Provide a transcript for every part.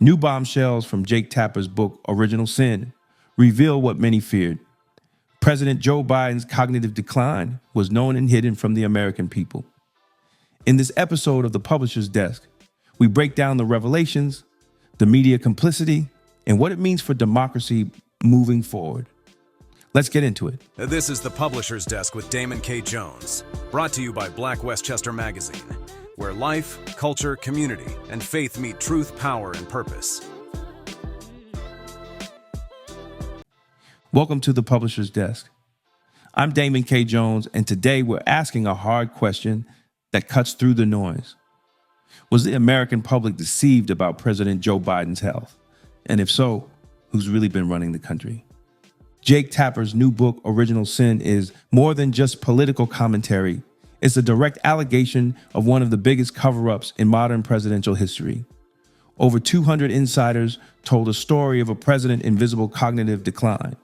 New bombshells from Jake Tapper's book, Original Sin, reveal what many feared. President Joe Biden's cognitive decline was known and hidden from the American people. In this episode of The Publisher's Desk, we break down the revelations, the media complicity, and what it means for democracy moving forward. Let's get into it. This is The Publisher's Desk with Damon K. Jones, brought to you by Black Westchester Magazine, where life, culture, community, and faith meet truth, power, and purpose. Welcome to The Publisher's Desk. I'm Damon K. Jones, and today we're asking a hard question that cuts through the noise. Was the American public deceived about President Joe Biden's health? And if so, who's really been running the country? Jake Tapper's new book, Original Sin, is more than just political commentary. It's a direct allegation of one of the biggest cover-ups in modern presidential history. Over 200 insiders told a story of a president in visible cognitive decline,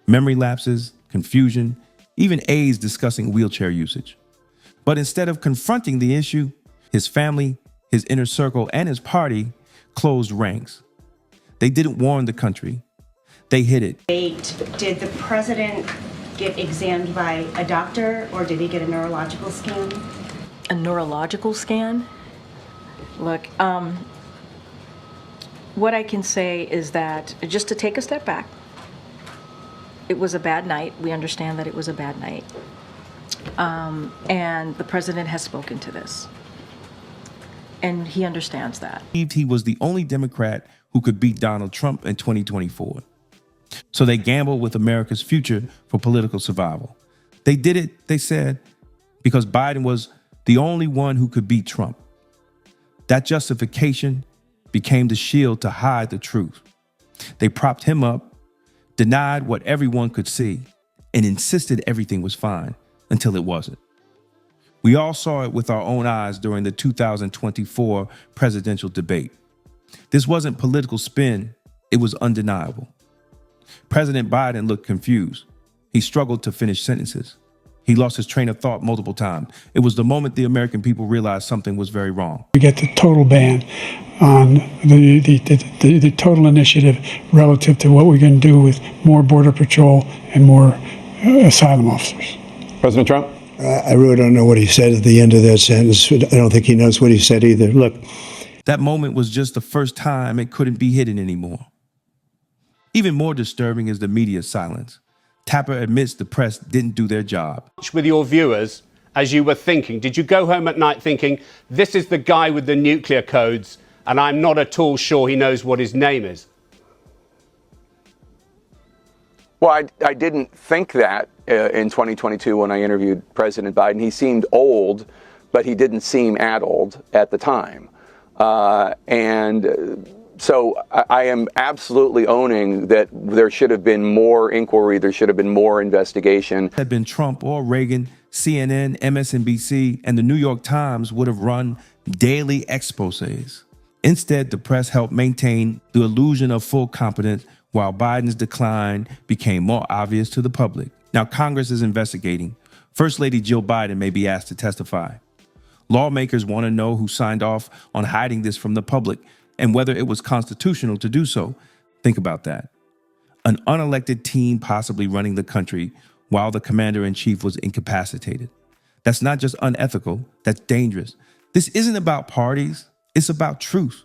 memory lapses, confusion, even aides discussing wheelchair usage. But instead of confronting the issue, his family, his inner circle, and his party closed ranks. They didn't warn the country. They hid it. Did the president get examined by a doctor, or did he get a neurological scan? A neurological scan? Look, what I can say is that, just to take a step back, it was a bad night. We understand that it was a bad night. And the president has spoken to this. And he understands that. He was the only Democrat who could beat Donald Trump in 2024. So they gambled with America's future for political survival. They did it, they said, because Biden was the only one who could beat Trump. That justification became the shield to hide the truth. They propped him up, denied what everyone could see, and insisted everything was fine until it wasn't. We all saw it with our own eyes during the 2024 presidential debate. This wasn't political spin, it was undeniable. President Biden looked confused. He struggled to finish sentences. He lost his train of thought multiple times. It was the moment the American people realized something was very wrong. We get the total ban on the total initiative relative to what we're going to do with more Border Patrol and more asylum officers. President Trump? I really don't know what he said at the end of that sentence. I don't think he knows what he said either. Look. That moment was just the first time it couldn't be hidden anymore. Even more disturbing is the media's silence. Tapper admits the press didn't do their job. With your viewers, as you were thinking, did you go home at night thinking, this is the guy with the nuclear codes, and I'm not at all sure he knows what his name is? Well, I didn't think that in 2022 when I interviewed President Biden. He seemed old, but he didn't seem addled at the time. So I am absolutely owning that there should have been more inquiry, there should have been more investigation. Had been Trump or Reagan, CNN, MSNBC, and the New York Times would have run daily exposés. Instead, the press helped maintain the illusion of full competence while Biden's decline became more obvious to the public. Now Congress is investigating. First Lady Jill Biden may be asked to testify. Lawmakers want to know who signed off on hiding this from the public and whether it was constitutional to do so. Think about that. An unelected team possibly running the country while the commander-in-chief was incapacitated. That's not just unethical, that's dangerous. This isn't about parties, it's about truth.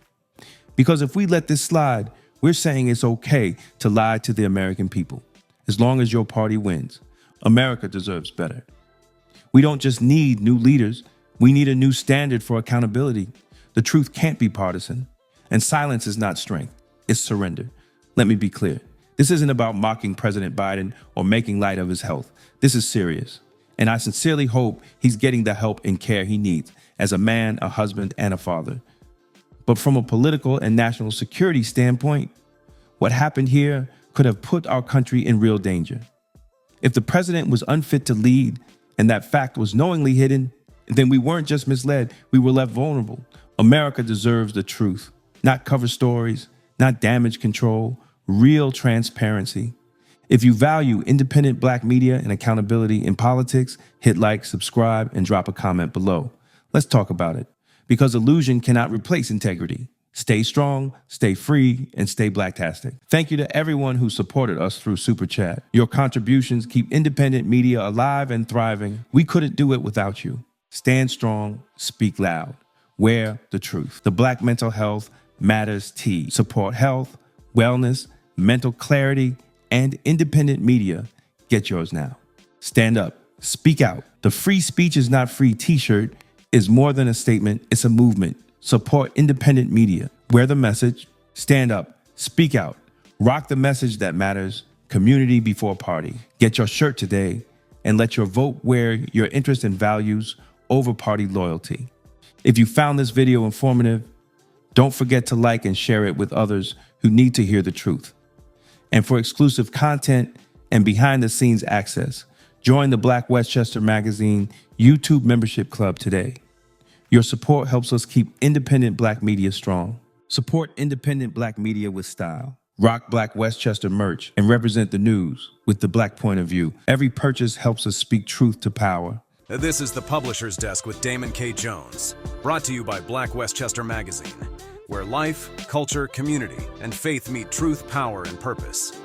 Because if we let this slide, we're saying it's okay to lie to the American people. As long as your party wins, America deserves better. We don't just need new leaders, we need a new standard for accountability. The truth can't be partisan. And silence is not strength, it's surrender. Let me be clear. This isn't about mocking President Biden or making light of his health. This is serious. And I sincerely hope he's getting the help and care he needs as a man, a husband, and a father. But from a political and national security standpoint, what happened here could have put our country in real danger. If the president was unfit to lead and that fact was knowingly hidden, then we weren't just misled, we were left vulnerable. America deserves the truth. Not cover stories, not damage control, real transparency. If you value independent Black media and accountability in politics, hit like, subscribe, and drop a comment below. Let's talk about it. Because illusion cannot replace integrity. Stay strong, stay free, and stay blacktastic. Thank you to everyone who supported us through Super Chat. Your contributions keep independent media alive and thriving. We couldn't do it without you. Stand strong, speak loud. Wear the truth. The Black Mental Health Matters Tee. Support health, wellness, mental clarity, and independent media. Get yours now. Stand up, speak out. The Free Speech is Not Free t-shirt is more than a statement, it's a movement. Support independent media. Wear the message. Stand up. Speak out. Rock the message that matters. Community before party. Get your shirt today and let your vote wear your interest and values over party loyalty. If you found this video informative, don't forget to like and share it with others who need to hear the truth. And for exclusive content and behind the scenes access, join the Black Westchester Magazine YouTube membership club today. Your support helps us keep independent Black media strong. Support independent Black media with style. Rock Black Westchester merch and represent the news with the Black point of view. Every purchase helps us speak truth to power. This is the Publisher's Desk with Damon K. Jones, brought to you by Black Westchester Magazine, where life, culture, community, and faith meet truth, power, and purpose.